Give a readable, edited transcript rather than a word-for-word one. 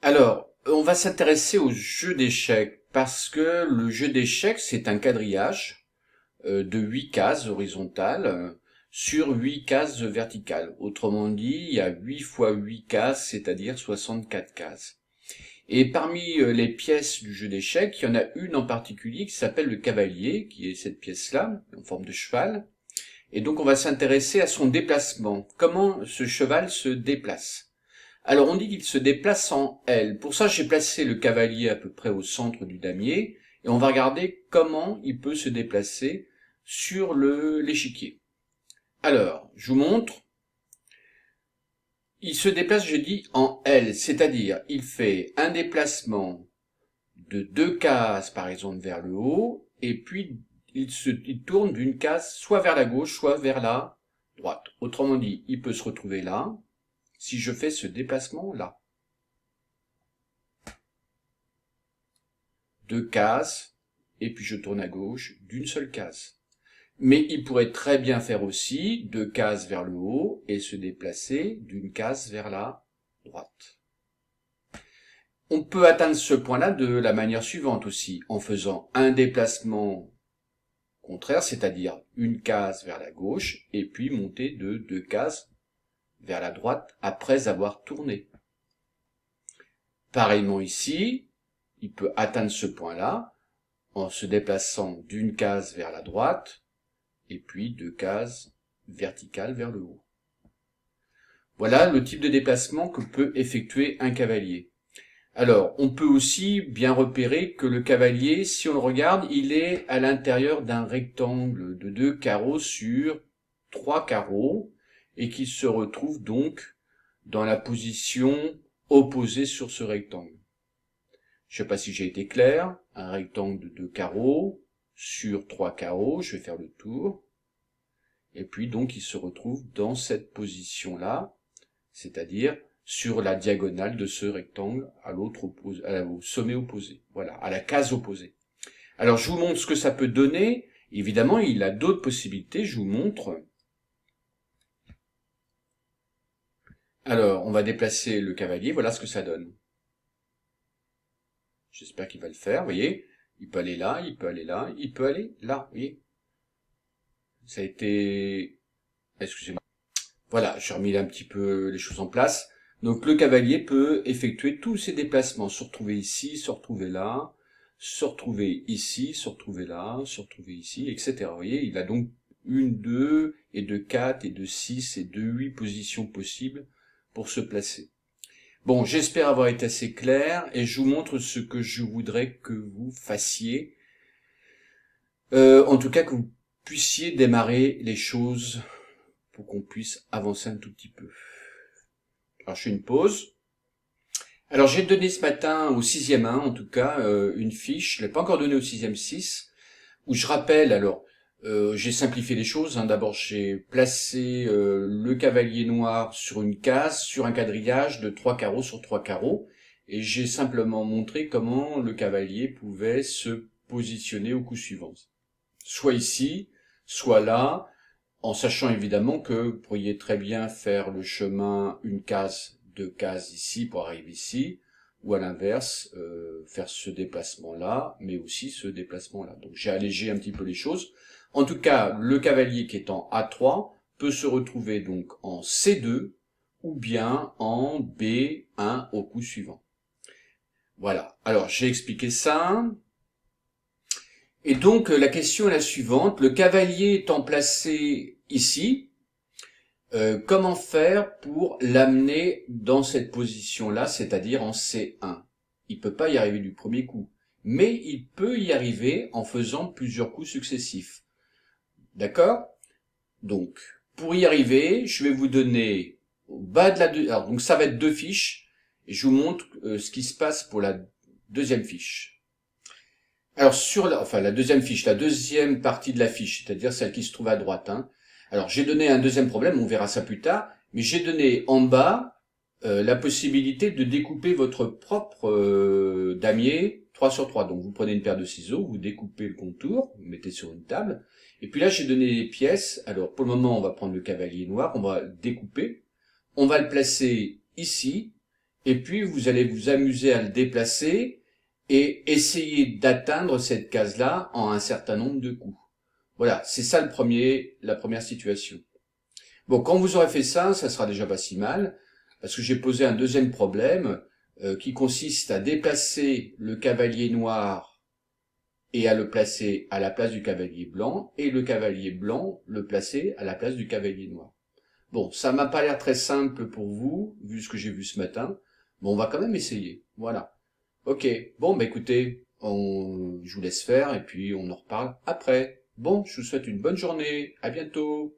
Alors, on va s'intéresser au jeu d'échecs parce que le jeu d'échecs, c'est un quadrillage de 8 cases horizontales sur 8 cases verticales. Autrement dit, il y a 8 fois 8 cases, c'est-à-dire 64 cases. Et parmi les pièces du jeu d'échecs, il y en a une en particulier qui s'appelle le cavalier, qui est cette pièce-là, en forme de cheval. Et donc on va s'intéresser à son déplacement. Comment ce cheval se déplace? Alors on dit qu'il se déplace en L. Pour ça, j'ai placé le cavalier à peu près au centre du damier et on va regarder comment il peut se déplacer sur l'échiquier. Alors, je vous montre. Il se déplace, j'ai dit, en L, c'est-à-dire il fait un déplacement de 2 cases, par exemple, vers le haut, et puis il tourne d'une case soit vers la gauche, soit vers la droite. Autrement dit, il peut se retrouver là, si je fais ce déplacement-là. 2 cases, et puis je tourne à gauche d'une seule case. Mais il pourrait très bien faire aussi 2 cases vers le haut et se déplacer d'une case vers la droite. On peut atteindre ce point-là de la manière suivante aussi, en faisant un déplacement contraire, c'est-à-dire une case vers la gauche, et puis monter de 2 cases vers la droite après avoir tourné. Pareillement ici, il peut atteindre ce point-là en se déplaçant d'une case vers la droite et puis 2 cases verticales vers le haut. Voilà le type de déplacement que peut effectuer un cavalier. Alors, on peut aussi bien repérer que le cavalier, si on le regarde, il est à l'intérieur d'un rectangle de 2 carreaux sur 3 carreaux et qu'il se retrouve donc dans la position opposée sur ce rectangle. Je ne sais pas si j'ai été clair, un rectangle de 2 carreaux sur 3 carreaux, je vais faire le tour, et puis donc il se retrouve dans cette position-là, c'est-à-dire sur la diagonale de ce rectangle au sommet opposé, voilà, à la case opposée. Alors je vous montre ce que ça peut donner, évidemment il a d'autres possibilités, je vous montre. Alors on va déplacer le cavalier, voilà ce que ça donne. J'espère qu'il va le faire, vous voyez. Il peut aller là, il peut aller là, il peut aller là, vous voyez. Ça a été... Excusez-moi. Voilà, j'ai remis un petit peu les choses en place. Donc le cavalier peut effectuer tous ses déplacements, se retrouver ici, se retrouver là, se retrouver ici, se retrouver là, se retrouver ici, etc. Vous voyez, il a donc une, deux, et de 4, et de 6, et de 8 positions possibles pour se placer. Bon, j'espère avoir été assez clair et je vous montre ce que je voudrais que vous fassiez. En tout cas, que vous puissiez démarrer les choses pour qu'on puisse avancer un tout petit peu. Alors, je fais une pause. Alors, j'ai donné ce matin au 6e 1, en tout cas, une fiche. Je l'ai pas encore donnée au 6e 6, où je rappelle, alors, j'ai simplifié les choses. D'abord, j'ai placé le cavalier noir sur une case, sur un quadrillage de 3 carreaux sur 3 carreaux. Et j'ai simplement montré comment le cavalier pouvait se positionner au coup suivant. Soit ici, soit là, en sachant évidemment que vous pourriez très bien faire le chemin une case, 2 cases ici pour arriver ici, ou à l'inverse, faire ce déplacement-là, mais aussi ce déplacement-là. Donc j'ai allégé un petit peu les choses. En tout cas, le cavalier qui est en A3 peut se retrouver donc en C2 ou bien en B1 au coup suivant. Voilà, alors j'ai expliqué ça. Et donc la question est la suivante, le cavalier étant placé ici, comment faire pour l'amener dans cette position-là, c'est-à-dire en C1? Il peut pas y arriver du premier coup, mais il peut y arriver en faisant plusieurs coups successifs. D'accord? Donc, pour y arriver, je vais vous donner au bas de alors donc ça va être 2 fiches, et je vous montre ce qui se passe pour la deuxième fiche. Alors sur la deuxième fiche, la deuxième partie de la fiche, c'est-à-dire celle qui se trouve à droite. Alors j'ai donné un deuxième problème, on verra ça plus tard, mais j'ai donné en bas la possibilité de découper votre propre damier 3 sur 3. Donc vous prenez une paire de ciseaux, vous découpez le contour, vous mettez sur une table, et puis là j'ai donné les pièces. Alors pour le moment on va prendre le cavalier noir, on va le découper, on va le placer ici, et puis vous allez vous amuser à le déplacer et essayer d'atteindre cette case-là en un certain nombre de coups. Voilà, c'est ça la première situation. Bon, quand vous aurez fait ça, ça sera déjà pas si mal, parce que j'ai posé un deuxième problème qui consiste à déplacer le cavalier noir et à le placer à la place du cavalier blanc, et le cavalier blanc le placer à la place du cavalier noir. Bon, ça m'a pas l'air très simple pour vous, vu ce que j'ai vu ce matin. Bon, on va quand même essayer. Voilà. Ok. Bon, bah écoutez, je vous laisse faire et puis on en reparle après. Bon, je vous souhaite une bonne journée. À bientôt.